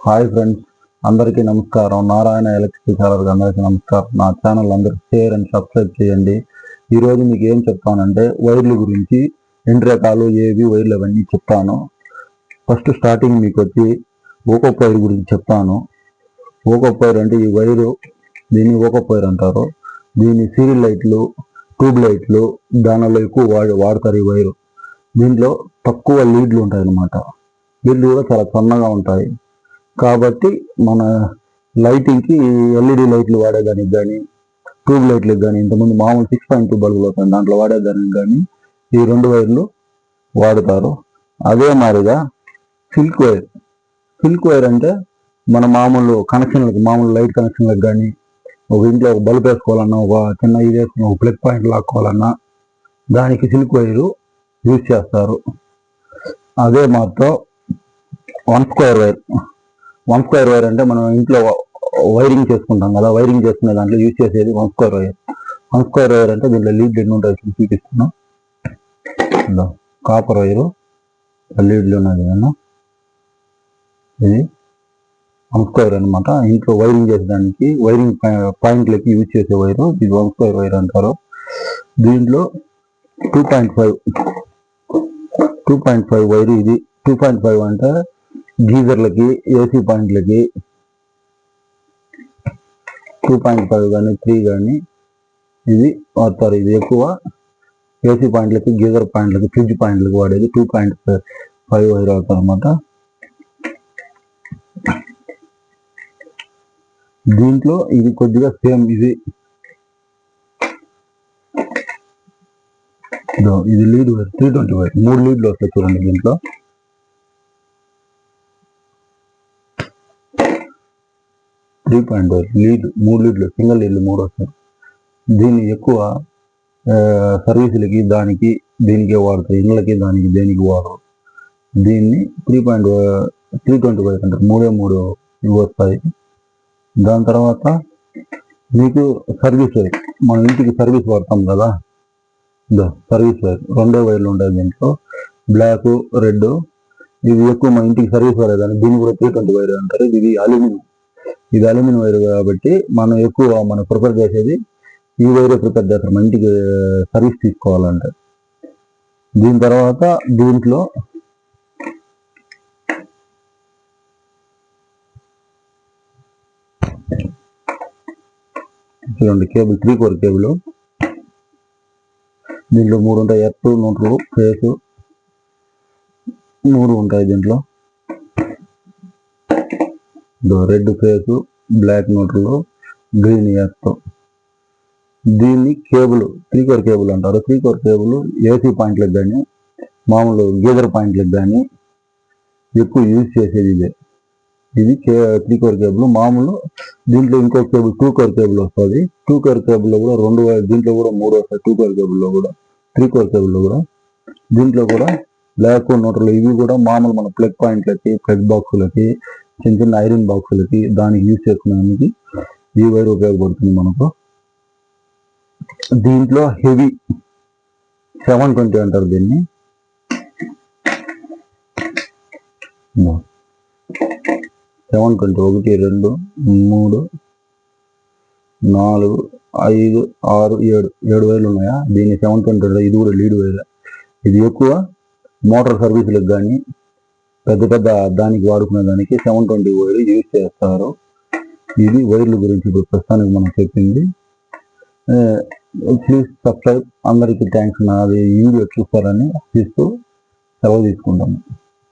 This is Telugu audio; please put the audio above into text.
హాయ్ ఫ్రెండ్స్, అందరికీ నమస్కారం. నారాయణ ఎలక్ట్రికల్ అందరికీ నమస్కారం. నా ఛానల్ అందరికి షేర్ అండ్ సబ్స్క్రైబ్ చేయండి. ఈరోజు మీకు ఏం చెప్తానంటే వైర్ల గురించి, ఎన్ని రకాలు ఏవి వైర్లు అవన్నీ చెప్తాను. ఫస్ట్ స్టార్టింగ్ మీకు వచ్చి ఓకప్ వైర్ గురించి చెప్తాను. ఓకప్ వైర్ అంటే ఈ వైరు, దీన్ని ఓకప్ వైర్ అంటారు. దీన్ని సీరియల్ లైట్లు, ట్యూబ్ లైట్లు దానిలో ఎక్కువ వాడతారు ఈ వైరు. దీంట్లో తక్కువ లీడ్లు ఉంటాయి అన్నమాట. లీడ్లు కూడా చాలా సన్నగా ఉంటాయి. కాబట్టి మన లైటింగ్కి ఎల్ఈడి లైట్లు వాడేదానికి కానీ, ట్యూబ్ లైట్లకు కానీ, ఇంతకుముందు మామూలు 6.2 బల్బులు అవుతాయి దాంట్లో వాడేదానికి కానీ ఈ రెండు వైర్లు వాడతారు. అదే మాదిరిగా సిల్క్ వైర్. సిల్క్ వైర్ అంటే మన మామూలు కనెక్షన్లకు, మామూలు లైట్ కనెక్షన్లకు కానీ, ఒక ఇంట్లో ఒక బల్బ్ వేసుకోవాలన్నా, ఒక చిన్న ఇది వేసుకుని ఒక ప్లగ్ పాయింట్ లాక్కోవాలన్నా దానికి సిల్క్ వైరు యూజ్ చేస్తారు. అదే మాత్రం వన్ స్క్వేర్ వైర్ అంటే మనం ఇంట్లో వైరింగ్ చేసుకుంటాం కదా, వైరింగ్ చేసుకునే దాంట్లో యూజ్ చేసేది వన్ స్క్వేర్ వైర్ అంటే దీంట్లో లీడ్ ఎన్ని ఉంటాయి చూపిస్తున్నాం. కాపర్ వైరు లీడ్లు ఉన్నది కదా, ఇది వన్ స్క్వేర్ అనమాట. ఇంట్లో వైరింగ్ చేసేదానికి, వైరింగ్ పాయింట్లకి యూజ్ చేసే వైరు ఇది వన్ స్క్వేర్ వైర్ అంటారు. దీంట్లో 2.5 వైరు. ఇది 2.5 అంటే గీజర్లకి, ఏసీ పాయింట్లకి 2.5 కానీ 3 కానీ ఇది వాడతారు. ఇది ఎక్కువ ఏసీ పాయింట్లకి, గీజర్ పాయింట్లకి, ఫ్రిడ్జ్ పాయింట్లకి వాడేది 2.5 వైర్ అవుతారు అనమాట. దీంట్లో ఇది కొద్దిగా సేమ్, ఇది లీడ్ వైర్ 320 వైర్, 3 లీడ్లు వస్తాయి చూడండి. దీంట్లో 3.5 లీడ్, 3 లీడ్లు, సింగిల్ లీడ్లు 3 వస్తాయి. దీన్ని ఎక్కువ సర్వీసులకి దానికి దీనికి వాడతారు. ఇళ్ళకి దానికి దేనికి వాడరు. దీన్ని 320 వైర్ అంటారు. 3 ఇవి వస్తాయి. దాని తర్వాత మీకు సర్వీస్ వైర్, మన ఇంటికి సర్వీస్ వాడతాం కదా, సర్వీస్ వైర్ 2 వైర్లు ఉంటాయి. దీంట్లో బ్లాక్, రెడ్. ఇది ఎక్కువ మన ఇంటికి సర్వీస్ వాడేదాన్ని. దీన్ని కూడా 320 వైర్ అంటారు. ఇది అల్యూమినియం వైర్ కాబట్టి మనం ఎక్కువ ప్రిఫర్ చేసేది ఈ వైరే ప్రిఫర్ చేస్తారు మన ఇంటికి సర్వీస్ తీసుకోవాలంటే. దీని తర్వాత దీంట్లో చూడండి కేబుల్, 3 కోర్ కేబుల్. దీంట్లో 3 ఉంటాయి. ఎర్త్, న్యూట్రల్, ఫేస్ 3 ఉంటాయి. దీంట్లో red phase, black neutral, green earth. దీన్ని కేబుల్ 3 కోర్ కేబుల్ అంటారు. 3 కోర్ కేబుల్ ఏసీ పాయింట్లకు కానీ, మామూలు గీజర్ పాయింట్లకు కానీ ఎక్కువ యూజ్ చేసేది ఇదే. ఇది 3 కోర్ కేబుల్. మామూలు దీంట్లో ఇంకో కేబుల్ 2 కోర్ కేబుల్ వస్తుంది. 2 కోర్ కేబుల్లో కూడా 2 దీంట్లో కూడా 3 వస్తాయి. 2 కోర్ కేబుల్లో కూడా, 3 కోర్ కేబుల్లో కూడా. దీంట్లో కూడా బ్లాక్, న్యూట్రల్ ఇవి కూడా మామూలు మన ప్లగ్ పాయింట్లకి, ప్లగ్ బాక్సులకి, చిన్న ఐరన్ బాక్సులకి దానికి యూజ్ చేసుకునేందుకు ఈ వైర్ ఉపయోగపడుతుంది మనకు. దీంట్లో హెవీ 720 అంటారు దీన్ని. 720 1 2 3 4 5 6 7 వైర్లు ఉన్నాయా. దీన్ని 720. ఇది కూడా లీడ్ వైర్. ఇది ఎక్కువ మోటార్ సర్వీసులకు కానీ, పెద్ద దానికి వాడుకునే దానికి 720 వైర్ యూజ్ చేస్తారు. ఇది వైర్ల గురించి ఇప్పుడు ప్రస్తుతానికి మనం చెప్పింది. Please subscribe. అందరికీ థ్యాంక్స్. నాది వీడియో చూస్తారని తీస్తూ సెలవు తీసుకుంటాము.